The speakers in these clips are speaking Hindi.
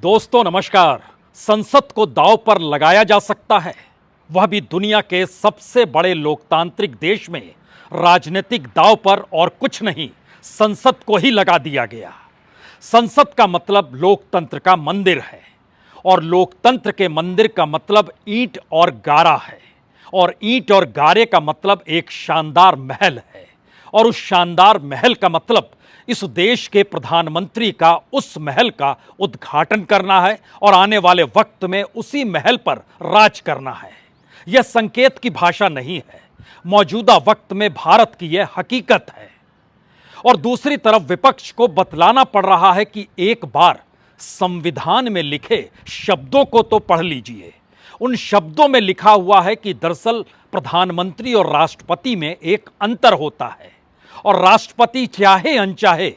दोस्तों नमस्कार। संसद को दांव पर लगाया जा सकता है, वह भी दुनिया के सबसे बड़े लोकतांत्रिक देश में। राजनीतिक दांव पर और कुछ नहीं, संसद को ही लगा दिया गया। संसद का मतलब लोकतंत्र का मंदिर है और लोकतंत्र के मंदिर का मतलब ईंट और गारा है और ईंट और गारे का मतलब एक शानदार महल है और उस शानदार महल का मतलब इस देश के प्रधानमंत्री का उस महल का उद्घाटन करना है और आने वाले वक्त में उसी महल पर राज करना है। यह संकेत की भाषा नहीं है, मौजूदा वक्त में भारत की यह हकीकत है। और दूसरी तरफ विपक्ष को बतलाना पड़ रहा है कि एक बार संविधान में लिखे शब्दों को तो पढ़ लीजिए। उन शब्दों में लिखा हुआ है कि दरअसल प्रधानमंत्री और राष्ट्रपति में एक अंतर होता है और राष्ट्रपति चाहे अनचाहे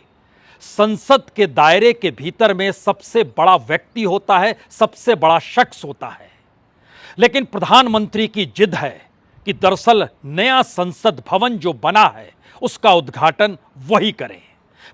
संसद के दायरे के भीतर में सबसे बड़ा व्यक्ति होता है, सबसे बड़ा शख्स होता है। लेकिन प्रधानमंत्री की जिद है कि दरअसल नया संसद भवन जो बना है उसका उद्घाटन वही करें।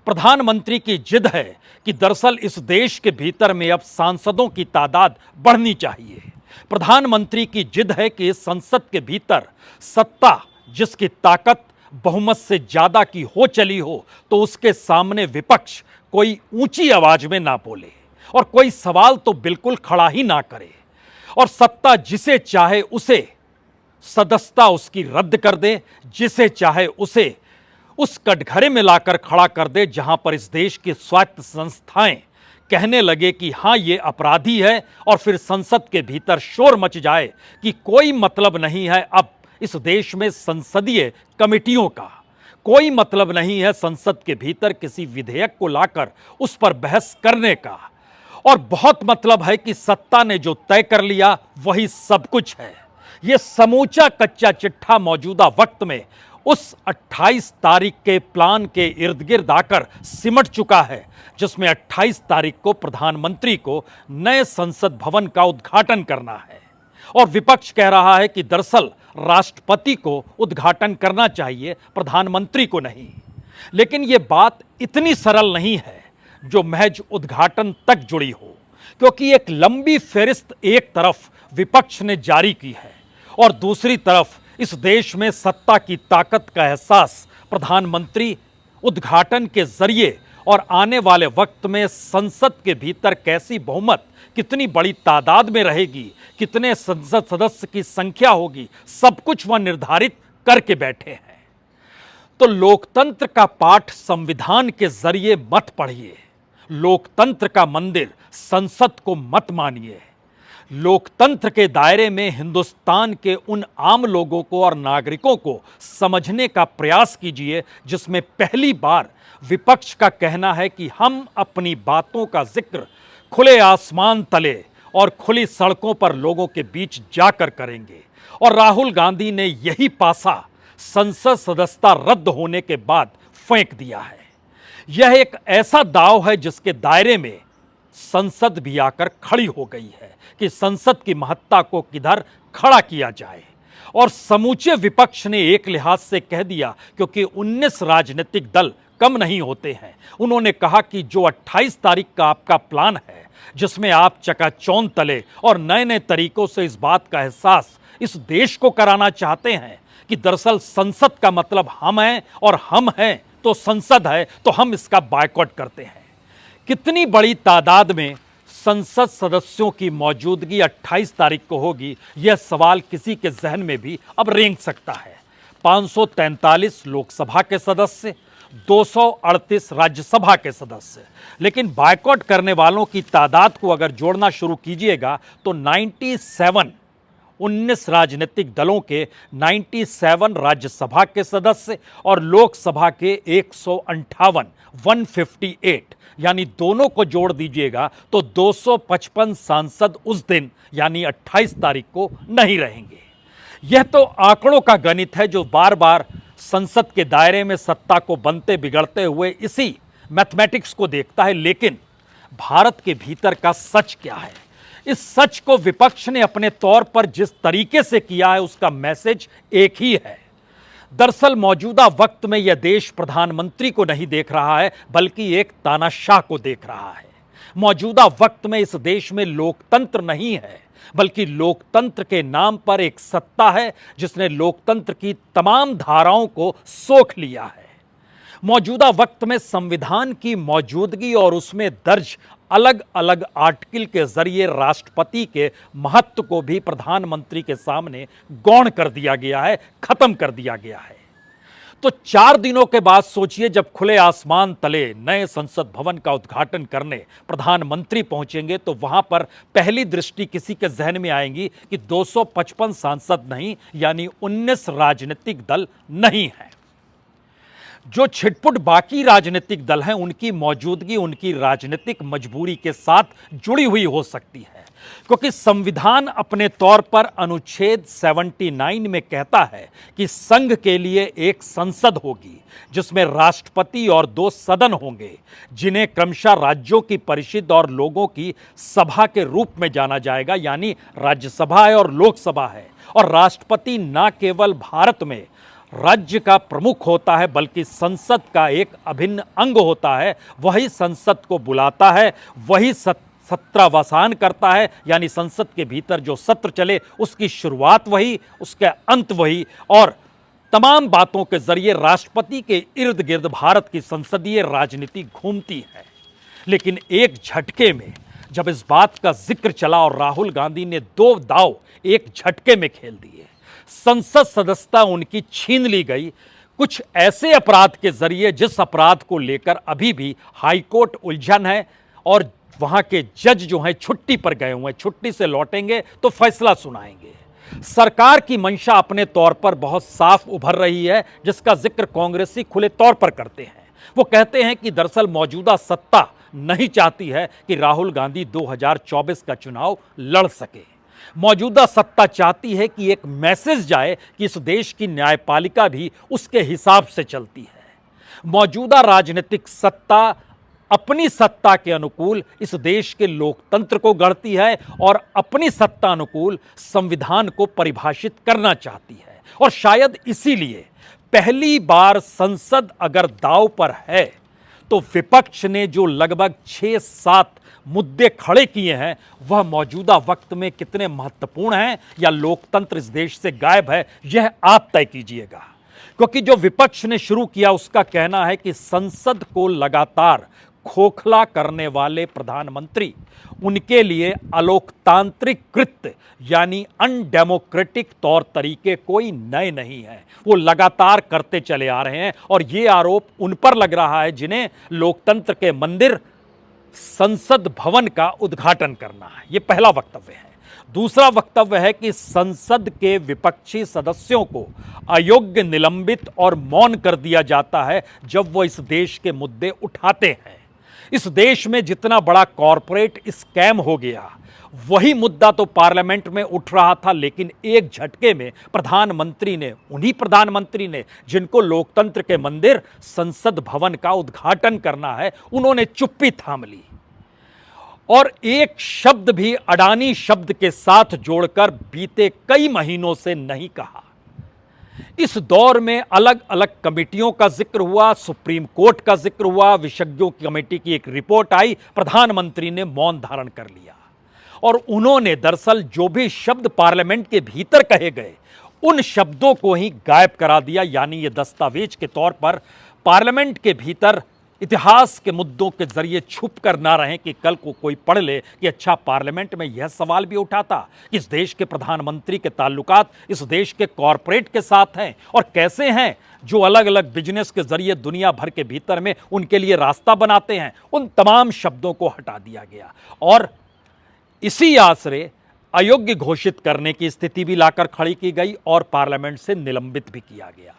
प्रधानमंत्री की जिद है कि दरअसल इस देश के भीतर में अब सांसदों की तादाद बढ़नी चाहिए। प्रधानमंत्री की जिद है कि इस संसद के भीतर सत्ता जिसकी ताकत बहुमत से ज्यादा की हो चली हो तो उसके सामने विपक्ष कोई ऊंची आवाज में ना बोले और कोई सवाल तो बिल्कुल खड़ा ही ना करे और सत्ता जिसे चाहे उसे सदस्यता उसकी रद्द कर दे, जिसे चाहे उसे उस कटघरे में लाकर खड़ा कर दे जहां पर इस देश की स्वायत्त संस्थाएं कहने लगे कि हां ये अपराधी है और फिर संसद के भीतर शोर मच जाए कि कोई मतलब नहीं है अब इस देश में संसदीय कमेटियों का, कोई मतलब नहीं है संसद के भीतर किसी विधेयक को लाकर उस पर बहस करने का, और बहुत मतलब है कि सत्ता ने जो तय कर लिया वही सब कुछ है। यह समूचा कच्चा चिट्ठा मौजूदा वक्त में उस 28 तारीख के प्लान के इर्द गिर्द आकर सिमट चुका है जिसमें 28 तारीख को प्रधानमंत्री को नए संसद भवन का उद्घाटन करना है और विपक्ष कह रहा है कि दरअसल राष्ट्रपति को उद्घाटन करना चाहिए, प्रधानमंत्री को नहीं। लेकिन यह बात इतनी सरल नहीं है जो महज उद्घाटन तक जुड़ी हो, क्योंकि एक लंबी फेरिस्त एक तरफ विपक्ष ने जारी की है और दूसरी तरफ इस देश में सत्ता की ताकत का एहसास प्रधानमंत्री उद्घाटन के जरिए और आने वाले वक्त में संसद के भीतर कैसी बहुमत, कितनी बड़ी तादाद में रहेगी, कितने संसद सदस्य की संख्या होगी, सब कुछ वह निर्धारित करके बैठे हैं। तो लोकतंत्र का पाठ संविधान के जरिए मत पढ़िए, लोकतंत्र का मंदिर संसद को मत मानिए। लोकतंत्र के दायरे में हिंदुस्तान के उन आम लोगों को और नागरिकों को समझने का प्रयास कीजिए जिसमें पहली बार विपक्ष का कहना है कि हम अपनी बातों का जिक्र खुले आसमान तले और खुली सड़कों पर लोगों के बीच जाकर करेंगे। और राहुल गांधी ने यही पासा संसद सदस्यता रद्द होने के बाद फेंक दिया है। यह एक ऐसा दांव है जिसके दायरे में संसद भी आकर खड़ी हो गई है कि संसद की महत्ता को किधर खड़ा किया जाए। और समूचे विपक्ष ने एक लिहाज से कह दिया, क्योंकि 19 राजनीतिक दल कम नहीं होते हैं, उन्होंने कहा कि जो 28 तारीख का आपका प्लान है जिसमें आप चकाचौंध तले और नए नए तरीकों से इस बात का एहसास इस देश को कराना चाहते हैं कि दरअसल संसद का मतलब हम हैं और हम हैं तो संसद है, तो हम इसका बायकॉट करते हैं। कितनी बड़ी तादाद में संसद सदस्यों की मौजूदगी 28 तारीख को होगी, यह सवाल किसी के जहन में भी अब रेंग सकता है। 543 लोकसभा के सदस्य, 238 राज्यसभा के सदस्य, लेकिन बायकॉट करने वालों की तादाद को अगर जोड़ना शुरू कीजिएगा तो 19 राजनीतिक दलों के 97 राज्यसभा के सदस्य और लोकसभा के 158 यानी दोनों को जोड़ दीजिएगा तो 255 सांसद उस दिन यानी 28 तारीख को नहीं रहेंगे। यह तो आंकड़ों का गणित है जो बार बार संसद के दायरे में सत्ता को बनते बिगड़ते हुए इसी मैथमेटिक्स को देखता है। लेकिन भारत के भीतर का सच क्या है, इस सच को विपक्ष ने अपने तौर पर जिस तरीके से किया है उसका मैसेज एक ही है। दरअसल मौजूदा वक्त में यह देश प्रधानमंत्री को नहीं देख रहा है बल्कि एक तानाशाह को देख रहा है। मौजूदा वक्त में इस देश में लोकतंत्र नहीं है, बल्कि लोकतंत्र के नाम पर एक सत्ता है जिसने लोकतंत्र की तमाम धाराओं को सोख लिया है। मौजूदा वक्त में संविधान की मौजूदगी और उसमें दर्ज अलग अलग आर्टिकल के जरिए राष्ट्रपति के महत्व को भी प्रधानमंत्री के सामने गौण कर दिया गया है, खत्म कर दिया गया है। तो 4 दिनों के बाद सोचिए, जब खुले आसमान तले नए संसद भवन का उद्घाटन करने प्रधानमंत्री पहुंचेंगे तो वहां पर पहली दृष्टि किसी के जहन में आएगी कि 255 सांसद नहीं, यानी 19 राजनीतिक दल नहीं है। जो छिटपुट बाकी राजनीतिक दल हैं उनकी मौजूदगी उनकी राजनीतिक मजबूरी के साथ जुड़ी हुई हो सकती है, क्योंकि संविधान अपने तौर पर अनुच्छेद 79 में कहता है कि संघ के लिए एक संसद होगी जिसमें राष्ट्रपति और 2 सदन होंगे, जिन्हें क्रमशः राज्यों की परिषद और लोगों की सभा के रूप में जाना जाएगा, यानी राज्यसभा है और लोकसभा है। और राष्ट्रपति न केवल भारत में राज्य का प्रमुख होता है बल्कि संसद का एक अभिन्न अंग होता है। वही संसद को बुलाता है, वही सत्रावसान करता है, यानी संसद के भीतर जो सत्र चले उसकी शुरुआत वही, उसका अंत वही, और तमाम बातों के जरिए राष्ट्रपति के इर्द गिर्द भारत की संसदीय राजनीति घूमती है। लेकिन एक झटके में जब इस बात का जिक्र चला और राहुल गांधी ने 2 दांव एक झटके में खेल दिए, संसद सदस्यता उनकी छीन ली गई कुछ ऐसे अपराध के जरिए जिस अपराध को लेकर अभी भी हाईकोर्ट उलझन है और वहां के जज जो हैं छुट्टी पर गए हुए हैं, छुट्टी से लौटेंगे तो फैसला सुनाएंगे। सरकार की मंशा अपने तौर पर बहुत साफ उभर रही है, जिसका जिक्र कांग्रेसी खुले तौर पर करते हैं। वो कहते हैं कि दरअसल मौजूदा सत्ता नहीं चाहती है कि राहुल गांधी 2024 का चुनाव लड़ सके। मौजूदा सत्ता चाहती है कि एक मैसेज जाए कि इस देश की न्यायपालिका भी उसके हिसाब से चलती है। मौजूदा राजनीतिक सत्ता अपनी सत्ता के अनुकूल इस देश के लोकतंत्र को गढ़ती है और अपनी सत्ता अनुकूल संविधान को परिभाषित करना चाहती है। और शायद इसीलिए पहली बार संसद अगर दांव पर है तो विपक्ष ने जो लगभग 6-7 मुद्दे खड़े किए हैं वह मौजूदा वक्त में कितने महत्वपूर्ण हैं या लोकतंत्र इस देश से गायब है, यह आप तय कीजिएगा। क्योंकि जो विपक्ष ने शुरू किया उसका कहना है कि संसद को लगातार खोखला करने वाले प्रधानमंत्री उनके लिए अलोकतांत्रिक कृत्य यानी अनडेमोक्रेटिक तौर तरीके कोई नए नहीं हैं, वो लगातार करते चले आ रहे हैं और ये आरोप उन पर लग रहा है जिन्हें लोकतंत्र के मंदिर संसद भवन का उद्घाटन करना है। यह पहला वक्तव्य है। दूसरा वक्तव्य है कि संसद के विपक्षी सदस्यों को अयोग्य, निलंबित और मौन कर दिया जाता है जब वो इस देश के मुद्दे उठाते हैं। इस देश में जितना बड़ा कॉरपोरेट स्कैम हो गया वही मुद्दा तो पार्लियामेंट में उठ रहा था, लेकिन एक झटके में उन्हीं प्रधानमंत्री ने जिनको लोकतंत्र के मंदिर संसद भवन का उद्घाटन करना है, उन्होंने चुप्पी थाम ली और एक शब्द भी अडानी शब्द के साथ जोड़कर बीते कई महीनों से नहीं कहा। इस दौर में अलग अलग कमेटियों का जिक्र हुआ, सुप्रीम कोर्ट का जिक्र हुआ, विशेषज्ञों की कमेटी की एक रिपोर्ट आई, प्रधानमंत्री ने मौन धारण कर लिया और उन्होंने दरअसल जो भी शब्द पार्लियामेंट के भीतर कहे गए उन शब्दों को ही गायब करा दिया। यानी ये दस्तावेज के तौर पर पार्लियामेंट के भीतर इतिहास के मुद्दों के जरिए छुप कर ना रहें कि कल को कोई पढ़ ले कि अच्छा पार्लियामेंट में यह सवाल भी उठा था कि इस देश के प्रधानमंत्री के ताल्लुकात इस देश के कॉरपोरेट के साथ हैं और कैसे हैं जो अलग अलग बिजनेस के जरिए दुनिया भर के भीतर में उनके लिए रास्ता बनाते हैं। उन तमाम शब्दों को हटा दिया गया और इसी आसरे अयोग्य घोषित करने की स्थिति भी लाकर खड़ी की गई और पार्लियामेंट से निलंबित भी किया गया।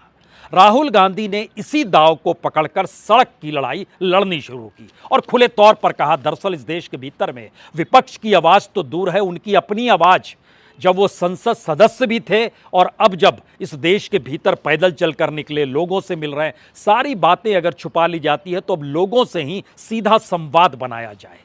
राहुल गांधी ने इसी दांव को पकड़कर सड़क की लड़ाई लड़नी शुरू की और खुले तौर पर कहा दरअसल इस देश के भीतर में विपक्ष की आवाज तो दूर है, उनकी अपनी आवाज जब वो संसद सदस्य भी थे और अब जब इस देश के भीतर पैदल चलकर निकले, लोगों से मिल रहे हैं, सारी बातें अगर छुपा ली जाती है तो अब लोगों से ही सीधा संवाद बनाया जाए।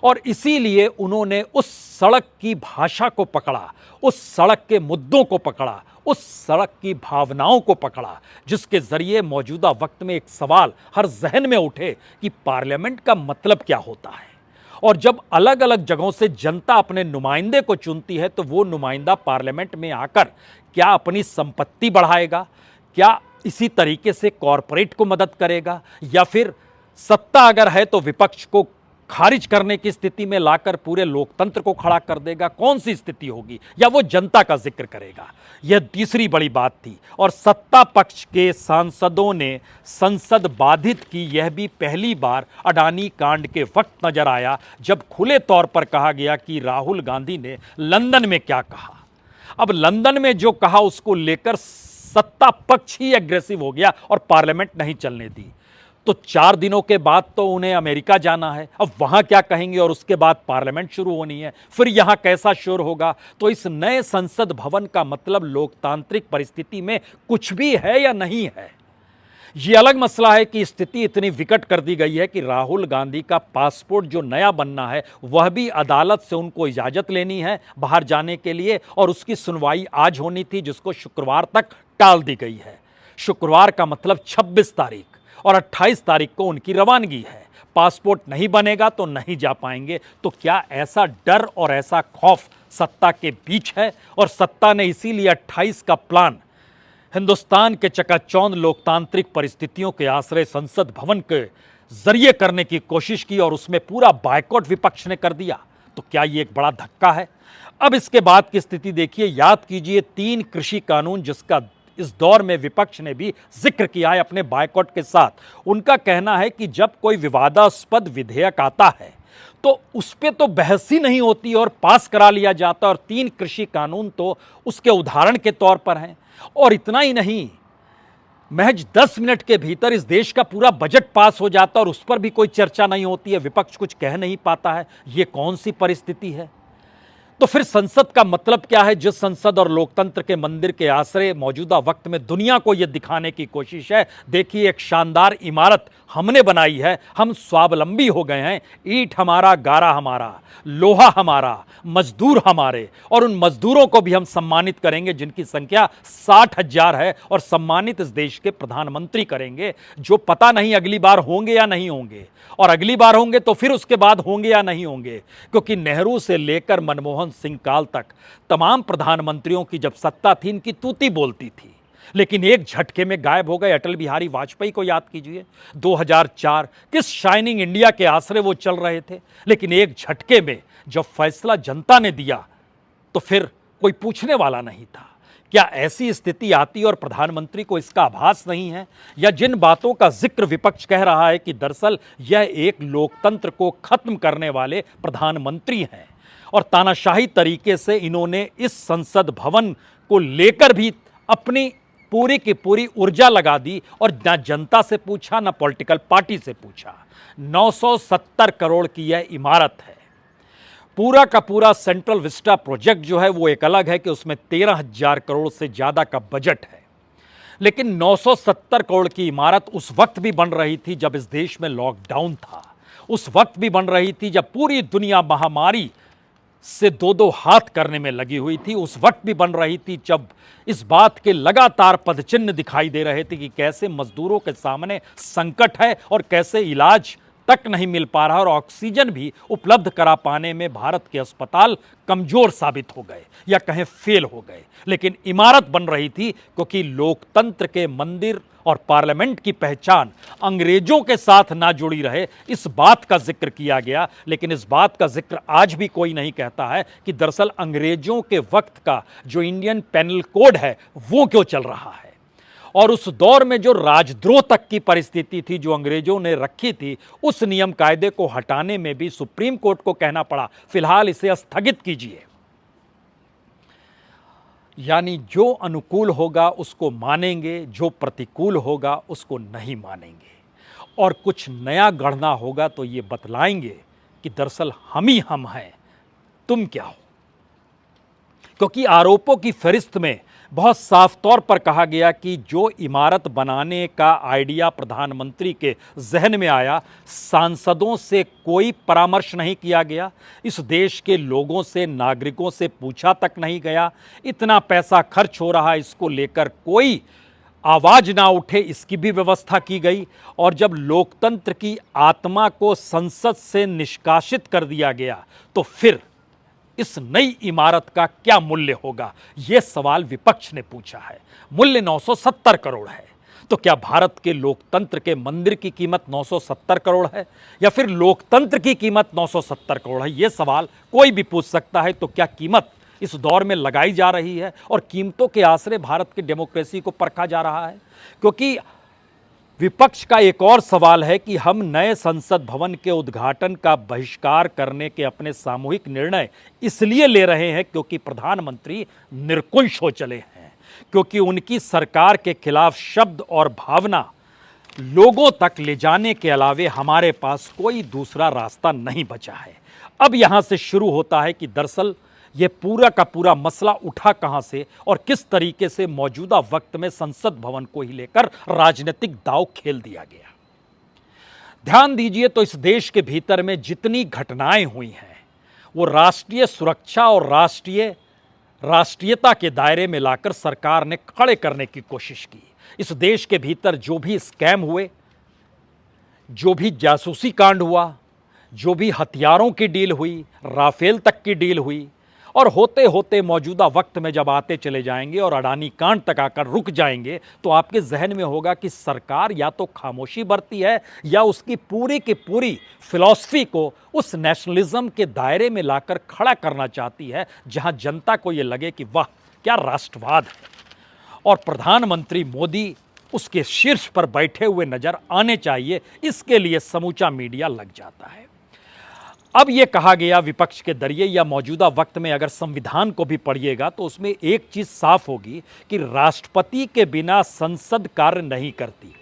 और इसीलिए उन्होंने उस सड़क की भाषा को पकड़ा, उस सड़क के मुद्दों को पकड़ा, उस सड़क की भावनाओं को पकड़ा जिसके जरिए मौजूदा वक्त में एक सवाल हर जहन में उठे कि पार्लियामेंट का मतलब क्या होता है। और जब अलग अलग जगहों से जनता अपने नुमाइंदे को चुनती है तो वो नुमाइंदा पार्लियामेंट में आकर क्या अपनी संपत्ति बढ़ाएगा, क्या इसी तरीके से कॉरपोरेट को मदद करेगा, या फिर सत्ता अगर है तो विपक्ष को खारिज करने की स्थिति में लाकर पूरे लोकतंत्र को खड़ा कर देगा? कौन सी स्थिति होगी, या वो जनता का जिक्र करेगा? यह तीसरी बड़ी बात थी। और सत्ता पक्ष के सांसदों ने संसद बाधित की यह भी पहली बार अडानी कांड के वक्त नजर आया, जब खुले तौर पर कहा गया कि राहुल गांधी ने लंदन में क्या कहा। अब लंदन में जो कहा उसको लेकर सत्ता पक्ष ही एग्रेसिव हो गया और पार्लियामेंट नहीं चलने दी। तो 4 दिनों के बाद तो उन्हें अमेरिका जाना है, अब वहां क्या कहेंगे, और उसके बाद पार्लियामेंट शुरू होनी है, फिर यहां कैसा शोर होगा। तो इस नए संसद भवन का मतलब लोकतांत्रिक परिस्थिति में कुछ भी है या नहीं है। यह अलग मसला है कि स्थिति इतनी विकट कर दी गई है कि राहुल गांधी का पासपोर्ट जो नया बनना है वह भी अदालत से उनको इजाजत लेनी है बाहर जाने के लिए, और उसकी सुनवाई आज होनी थी जिसको शुक्रवार तक टाल दी गई है। शुक्रवार का मतलब 26 तारीख, और 28 तारीख को उनकी रवानगी है। पासपोर्ट नहीं बनेगा तो नहीं जा पाएंगे। तो क्या ऐसा डर और ऐसा खौफ सत्ता के बीच है, और सत्ता ने इसीलिए 28 का प्लान हिंदुस्तान के चकाचौंध लोकतांत्रिक परिस्थितियों के आश्रय संसद भवन के जरिए करने की कोशिश की, और उसमें पूरा बायकॉट विपक्ष ने कर दिया? तो क्या ये एक बड़ा धक्का है? अब इसके बाद की स्थिति देखिए। याद कीजिए 3 कृषि कानून जिसका इस दौर में विपक्ष ने भी जिक्र किया है अपने बायकॉट के साथ। उनका कहना है कि जब कोई विवादास्पद विधेयक आता है तो उस पर तो बहस ही नहीं होती और पास करा लिया जाता, और 3 कृषि कानून तो उसके उदाहरण के तौर पर हैं। और इतना ही नहीं, महज 10 मिनट के भीतर इस देश का पूरा बजट पास हो जाता और उस पर भी कोई चर्चा नहीं होती है, विपक्ष कुछ कह नहीं पाता है। ये कौन सी परिस्थिति है? तो फिर संसद का मतलब क्या है? जिस संसद और लोकतंत्र के मंदिर के आश्रय मौजूदा वक्त में दुनिया को यह दिखाने की कोशिश है, देखिए एक शानदार इमारत हमने बनाई है, हम स्वावलंबी हो गए हैं, ईंट हमारा, गारा हमारा, लोहा हमारा, मजदूर हमारे, और उन मजदूरों को भी हम सम्मानित करेंगे जिनकी संख्या 60,000 है, और सम्मानित इस देश के प्रधानमंत्री करेंगे, जो पता नहीं अगली बार होंगे या नहीं होंगे, और अगली बार होंगे तो फिर उसके बाद होंगे या नहीं होंगे। क्योंकि नेहरू से लेकर मनमोहन सिंह काल तक तमाम प्रधानमंत्रियों की जब सत्ता थी इनकी तूती बोलती थी, लेकिन एक झटके में गायब हो गए। अटल बिहारी वाजपेयी को याद कीजिए, 2004 किस शाइनिंग इंडिया के आसरे वो चल रहे थे, लेकिन एक झटके में जब फैसला जनता ने दिया तो फिर कोई पूछने वाला नहीं था। क्या ऐसी स्थिति आती और प्रधानमंत्री को इसका आभास नहीं है? या जिन बातों का जिक्र विपक्ष कह रहा है कि दरअसल यह एक लोकतंत्र को खत्म करने वाले प्रधानमंत्री हैं, और तानाशाही तरीके से इन्होंने इस संसद भवन को लेकर भी अपनी पूरी की पूरी ऊर्जा लगा दी, और ना जनता से पूछा ना पॉलिटिकल पार्टी से पूछा। 970 करोड़ की यह इमारत है। पूरा का पूरा सेंट्रल विस्टा प्रोजेक्ट जो है वो एक अलग है कि उसमें 13,000 करोड़ से ज़्यादा का बजट है, लेकिन 970 करोड़ की इमारत उस वक्त भी बन रही थी जब इस देश में लॉकडाउन था, उस वक्त भी बन रही थी जब पूरी दुनिया महामारी से 2-2 हाथ करने में लगी हुई थी, उस वक्त भी बन रही थी जब इस बात के लगातार पदचिन्ह दिखाई दे रहे थे कि कैसे मजदूरों के सामने संकट है और कैसे इलाज तक नहीं मिल पा रहा, और ऑक्सीजन भी उपलब्ध करा पाने में भारत के अस्पताल कमजोर साबित हो गए या कहें फेल हो गए। लेकिन इमारत बन रही थी क्योंकि लोकतंत्र के मंदिर और पार्लियामेंट की पहचान अंग्रेजों के साथ ना जुड़ी रहे, इस बात का जिक्र किया गया। लेकिन इस बात का जिक्र आज भी कोई नहीं कहता है कि दरअसल अंग्रेजों के वक्त का जो इंडियन पेनल कोड है वो क्यों चल रहा है, और उस दौर में जो राजद्रोह तक की परिस्थिति थी जो अंग्रेजों ने रखी थी, उस नियम कायदे को हटाने में भी सुप्रीम कोर्ट को कहना पड़ा फिलहाल इसे स्थगित कीजिए। यानी जो अनुकूल होगा उसको मानेंगे, जो प्रतिकूल होगा उसको नहीं मानेंगे, और कुछ नया गढ़ना होगा तो ये बतलाएंगे कि दरअसल हम ही हम हैं, तुम क्या हो। क्योंकि आरोपों की फहरिस्त में बहुत साफ तौर पर कहा गया कि जो इमारत बनाने का आइडिया प्रधानमंत्री के जहन में आया, सांसदों से कोई परामर्श नहीं किया गया, इस देश के लोगों से, नागरिकों से पूछा तक नहीं गया। इतना पैसा खर्च हो रहा है, इसको लेकर कोई आवाज ना उठे इसकी भी व्यवस्था की गई। और जब लोकतंत्र की आत्मा को संसद से निष्कासित कर दिया गया तो फिर इस नई इमारत का क्या मूल्य होगा, यह सवाल विपक्ष ने पूछा है। मूल्य 970 करोड़ है, तो क्या भारत के लोकतंत्र के मंदिर की कीमत 970 करोड़ है या फिर लोकतंत्र की कीमत 970 करोड़ है? यह सवाल कोई भी पूछ सकता है। तो क्या कीमत इस दौर में लगाई जा रही है और कीमतों के आसरे भारत की डेमोक्रेसी को परखा जा रहा है? क्योंकि विपक्ष का एक और सवाल है कि हम नए संसद भवन के उद्घाटन का बहिष्कार करने के अपने सामूहिक निर्णय इसलिए ले रहे हैं क्योंकि प्रधानमंत्री निरंकुश हो चले हैं, क्योंकि उनकी सरकार के खिलाफ शब्द और भावना लोगों तक ले जाने के अलावे हमारे पास कोई दूसरा रास्ता नहीं बचा है। अब यहां से शुरू होता है कि दरअसल ये पूरा का पूरा मसला उठा कहां से और किस तरीके से मौजूदा वक्त में संसद भवन को ही लेकर राजनीतिक दांव खेल दिया गया। ध्यान दीजिए तो इस देश के भीतर में जितनी घटनाएं हुई हैं वो राष्ट्रीय सुरक्षा और राष्ट्रीयता के दायरे में लाकर सरकार ने खड़े करने की कोशिश की। इस देश के भीतर जो भी स्कैम हुए, जो भी जासूसी कांड हुआ, जो भी हथियारों की डील हुई, राफेल तक की डील हुई, और होते होते मौजूदा वक्त में जब आते चले जाएंगे और अडानी कांड तक आकर रुक जाएंगे तो आपके जहन में होगा कि सरकार या तो खामोशी बरती है या उसकी पूरी की पूरी फिलॉसफी को उस नेशनलिज्म के दायरे में लाकर खड़ा करना चाहती है जहां जनता को यह लगे कि वाह क्या राष्ट्रवाद है और प्रधानमंत्री मोदी उसके शीर्ष पर बैठे हुए नजर आने चाहिए। इसके लिए समूचा मीडिया लग जाता है। अब यह कहा गया विपक्ष के जरिए या मौजूदा वक्त में अगर संविधान को भी पढ़िएगा तो उसमें एक चीज साफ होगी कि राष्ट्रपति के बिना संसद कार्य नहीं करती।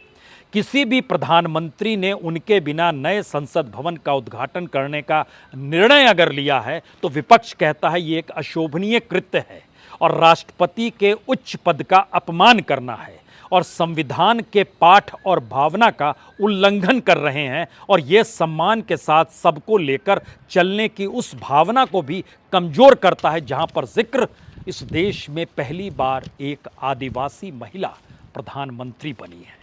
किसी भी प्रधानमंत्री ने उनके बिना नए संसद भवन का उद्घाटन करने का निर्णय अगर लिया है तो विपक्ष कहता है ये एक अशोभनीय कृत्य है और राष्ट्रपति के उच्च पद का अपमान करना है और संविधान के पाठ और भावना का उल्लंघन कर रहे हैं और ये सम्मान के साथ सबको लेकर चलने की उस भावना को भी कमजोर करता है जहां पर जिक्र इस देश में पहली बार एक आदिवासी महिला प्रधानमंत्री बनी है।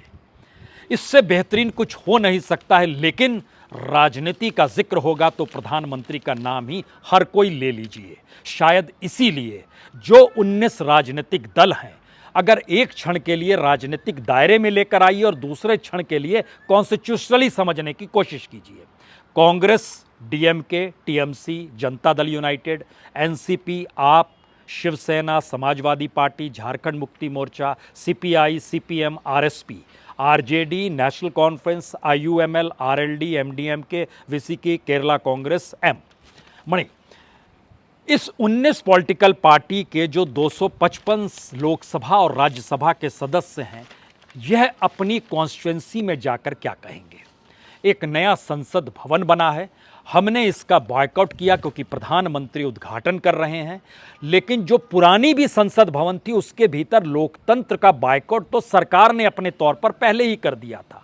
इससे बेहतरीन कुछ हो नहीं सकता है। लेकिन राजनीति का जिक्र होगा तो प्रधानमंत्री का नाम ही हर कोई ले लीजिए। शायद इसीलिए जो 19 राजनीतिक दल हैं अगर एक क्षण के लिए राजनीतिक दायरे में लेकर आइए और दूसरे क्षण के लिए कॉन्स्टिट्यूशनली समझने की कोशिश कीजिए। Congress, DMK, TMC, Janata Dal United, NCP, आप, Shiv Sena, Samajwadi party, Jharkhand Mukti Morcha, CPI, CPM, RSP, RJD, national conference, IUML, RLD, MDMK, VCK, Kerala Congress, M Mani, इस 19 पॉलिटिकल पार्टी के जो 255 लोकसभा और राज्यसभा के सदस्य हैं यह अपनी कॉन्स्टिट्यूएंसी में जाकर क्या कहेंगे। एक नया संसद भवन बना है, हमने इसका बॉयकॉट किया क्योंकि प्रधानमंत्री उद्घाटन कर रहे हैं, लेकिन जो पुरानी भी संसद भवन थी उसके भीतर लोकतंत्र का बॉयकॉट तो सरकार ने अपने तौर पर पहले ही कर दिया था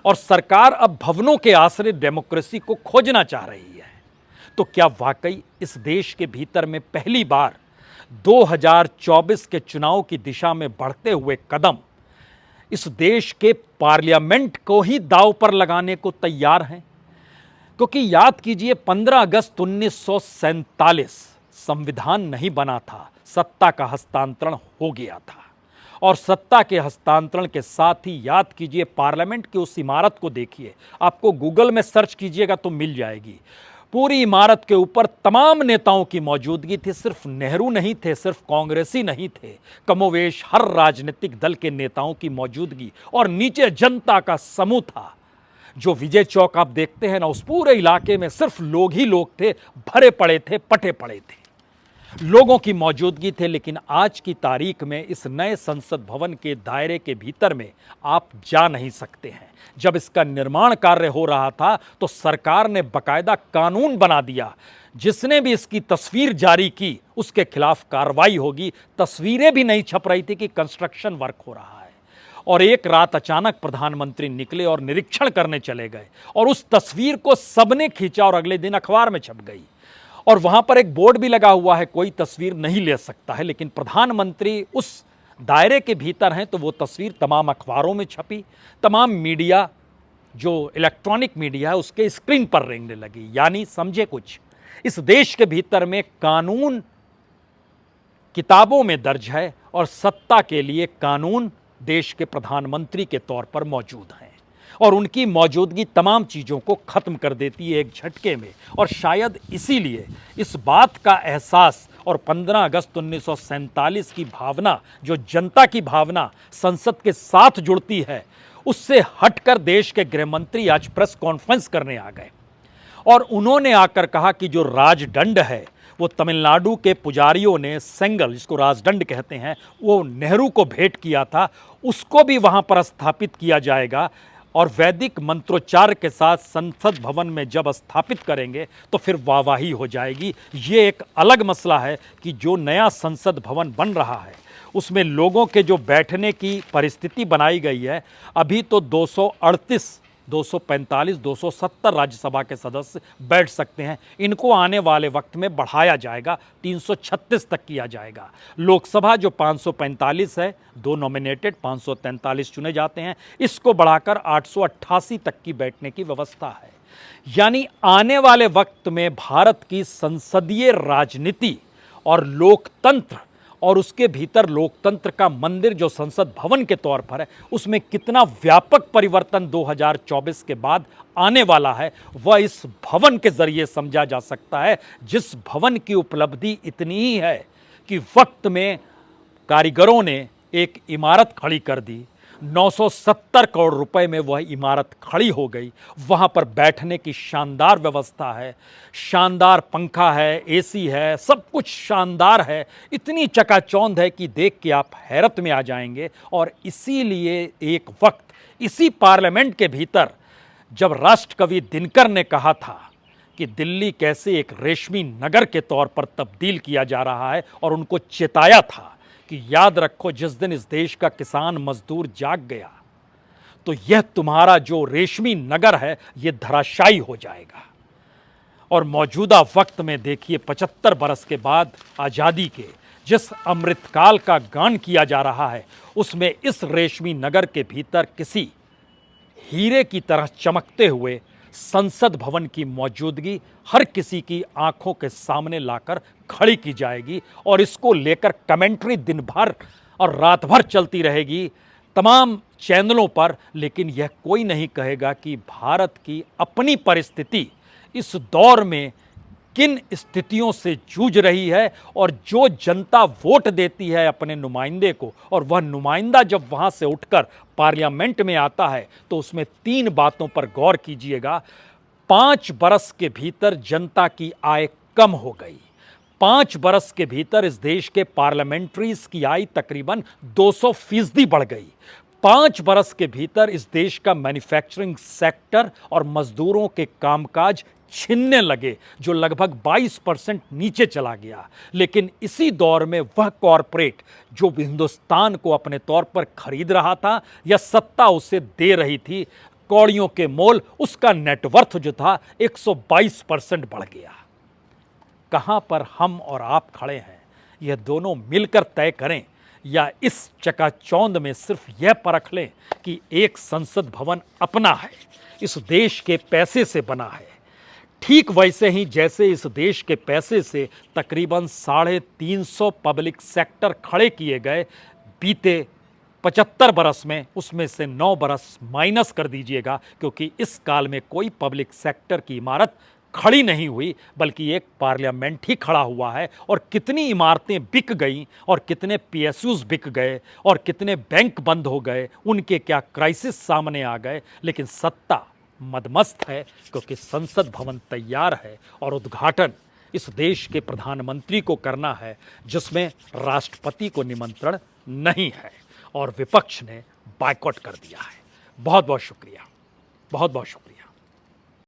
और सरकार अब भवनों के आश्रय डेमोक्रेसी को खोजना चाह रही है। तो क्या वाकई इस देश के भीतर में पहली बार 2024 के चुनाव की दिशा में बढ़ते हुए कदम इस देश के पार्लियामेंट को ही दांव पर लगाने को तैयार हैं? क्योंकि याद कीजिए 15 अगस्त 1947 संविधान नहीं बना था, सत्ता का हस्तांतरण हो गया था और सत्ता के हस्तांतरण के साथ ही याद कीजिए पार्लियामेंट की उस इमारत को देखिए, आपको गूगल में सर्च कीजिएगा तो मिल जाएगी। पूरी इमारत के ऊपर तमाम नेताओं की मौजूदगी थी। सिर्फ नेहरू नहीं थे, सिर्फ कांग्रेसी नहीं थे, कमोवेश हर राजनीतिक दल के नेताओं की मौजूदगी और नीचे जनता का समूह था। जो विजय चौक आप देखते हैं ना, उस पूरे इलाके में सिर्फ लोग ही लोग थे, भरे पड़े थे, पटे पड़े थे, लोगों की मौजूदगी थे। लेकिन आज की तारीख में इस नए संसद भवन के दायरे के भीतर में आप जा नहीं सकते हैं। जब इसका निर्माण कार्य हो रहा था तो सरकार ने बकायदा कानून बना दिया, जिसने भी इसकी तस्वीर जारी की उसके खिलाफ कार्रवाई होगी। तस्वीरें भी नहीं छप रही थी कि कंस्ट्रक्शन वर्क हो रहा है और एक रात अचानक प्रधानमंत्री निकले और निरीक्षण करने चले गए और उस तस्वीर को सबने खींचा और अगले दिन अखबार में छप गई और वहां पर एक बोर्ड भी लगा हुआ है, कोई तस्वीर नहीं ले सकता है। लेकिन प्रधानमंत्री उस दायरे के भीतर हैं तो वो तस्वीर तमाम अखबारों में छपी, तमाम मीडिया जो इलेक्ट्रॉनिक मीडिया है उसके स्क्रीन पर रेंगने लगी। यानी समझे कुछ, इस देश के भीतर में कानून किताबों में दर्ज है और सत्ता के लिए कानून देश के प्रधानमंत्री के तौर पर मौजूद हैं और उनकी मौजूदगी तमाम चीज़ों को ख़त्म कर देती है एक झटके में। और शायद इसीलिए इस बात का एहसास और 15 अगस्त 1947 की भावना, जो जनता की भावना संसद के साथ जुड़ती है, उससे हटकर देश के गृह मंत्री आज प्रेस कॉन्फ्रेंस करने आ गए और उन्होंने आकर कहा कि जो राजदंड है वो तमिलनाडु के पुजारियों ने सेंगल, जिसको राजदंड कहते हैं, वो नेहरू को भेंट किया था, उसको भी वहाँ पर स्थापित किया जाएगा और वैदिक मंत्रोच्चार के साथ संसद भवन में जब स्थापित करेंगे तो फिर वाहवाही हो जाएगी। ये एक अलग मसला है कि जो नया संसद भवन बन रहा है उसमें लोगों के जो बैठने की परिस्थिति बनाई गई है, अभी तो 238, 245, 270 राज्यसभा के सदस्य बैठ सकते हैं। इनको आने वाले वक्त में बढ़ाया जाएगा, 336 तक किया जाएगा। लोकसभा जो 545 है, 2 नॉमिनेटेड 543 चुने जाते हैं, इसको बढ़ाकर 888 तक की बैठने की व्यवस्था है। यानी आने वाले वक्त में भारत की संसदीय राजनीति और लोकतंत्र और उसके भीतर लोकतंत्र का मंदिर जो संसद भवन के तौर पर है, उसमें कितना व्यापक परिवर्तन 2024 के बाद आने वाला है, वह इस भवन के जरिए समझा जा सकता है, जिस भवन की उपलब्धि इतनी ही है कि वक्त में कारीगरों ने एक इमारत खड़ी कर दी, 970 करोड़ रुपए में वह इमारत खड़ी हो गई। वहाँ पर बैठने की शानदार व्यवस्था है, शानदार पंखा है, एसी है, सब कुछ शानदार है, इतनी चकाचौंध है कि देख के आप हैरत में आ जाएंगे। और इसीलिए एक वक्त इसी पार्लियामेंट के भीतर जब राष्ट्रकवि दिनकर ने कहा था कि दिल्ली कैसे एक रेशमी नगर के तौर पर तब्दील किया जा रहा है और उनको चेताया था कि याद रखो जिस दिन इस देश का किसान मजदूर जाग गया तो यह तुम्हारा जो रेशमी नगर है यह धराशायी हो जाएगा। और मौजूदा वक्त में देखिए 75 बरस के बाद आज़ादी के जिस अमृतकाल का गान किया जा रहा है उसमें इस रेशमी नगर के भीतर किसी हीरे की तरह चमकते हुए संसद भवन की मौजूदगी हर किसी की आंखों के सामने लाकर खड़ी की जाएगी और इसको लेकर कमेंट्री दिन भर और रात भर चलती रहेगी तमाम चैनलों पर। लेकिन यह कोई नहीं कहेगा कि भारत की अपनी परिस्थिति इस दौर में किन स्थितियों से जूझ रही है और जो जनता वोट देती है अपने नुमाइंदे को और वह नुमाइंदा जब वहाँ से उठकर पार्लियामेंट में आता है तो उसमें 3 बातों पर गौर कीजिएगा। 5 बरस के भीतर जनता की आय कम हो गई, 5 बरस के भीतर इस देश के पार्लियामेंट्रीज की आय तकरीबन 200% बढ़ गई, 5 बरस के भीतर इस देश का मैन्युफैक्चरिंग सेक्टर और मजदूरों के कामकाज छिनने लगे जो लगभग 22% नीचे चला गया। लेकिन इसी दौर में वह कॉरपोरेट जो हिंदुस्तान को अपने तौर पर खरीद रहा था या सत्ता उसे दे रही थी, कौड़ियों के मोल उसका नेटवर्थ जो था 122% बढ़ गया। कहां पर हम और आप खड़े हैं यह दोनों मिलकर तय करें या इस चकाचौंध में सिर्फ यह परख लें कि एक संसद भवन अपना है, इस देश के पैसे से बना है। ठीक वैसे ही जैसे इस देश के पैसे से तकरीबन 350 पब्लिक सेक्टर खड़े किए गए बीते 75 बरस में, उसमें से 9 बरस माइनस कर दीजिएगा क्योंकि इस काल में कोई पब्लिक सेक्टर की इमारत खड़ी नहीं हुई बल्कि एक पार्लियामेंट ही खड़ा हुआ है। और कितनी इमारतें बिक गईं और कितने पीएसयूज बिक गए और कितने बैंक बंद हो गए, उनके क्या क्राइसिस सामने आ गए। लेकिन सत्ता मदमस्त है क्योंकि संसद भवन तैयार है और उद्घाटन इस देश के प्रधानमंत्री को करना है जिसमें राष्ट्रपति को निमंत्रण नहीं है और विपक्ष ने बायकॉट कर दिया है। बहुत बहुत शुक्रिया, बहुत बहुत शुक्रिया।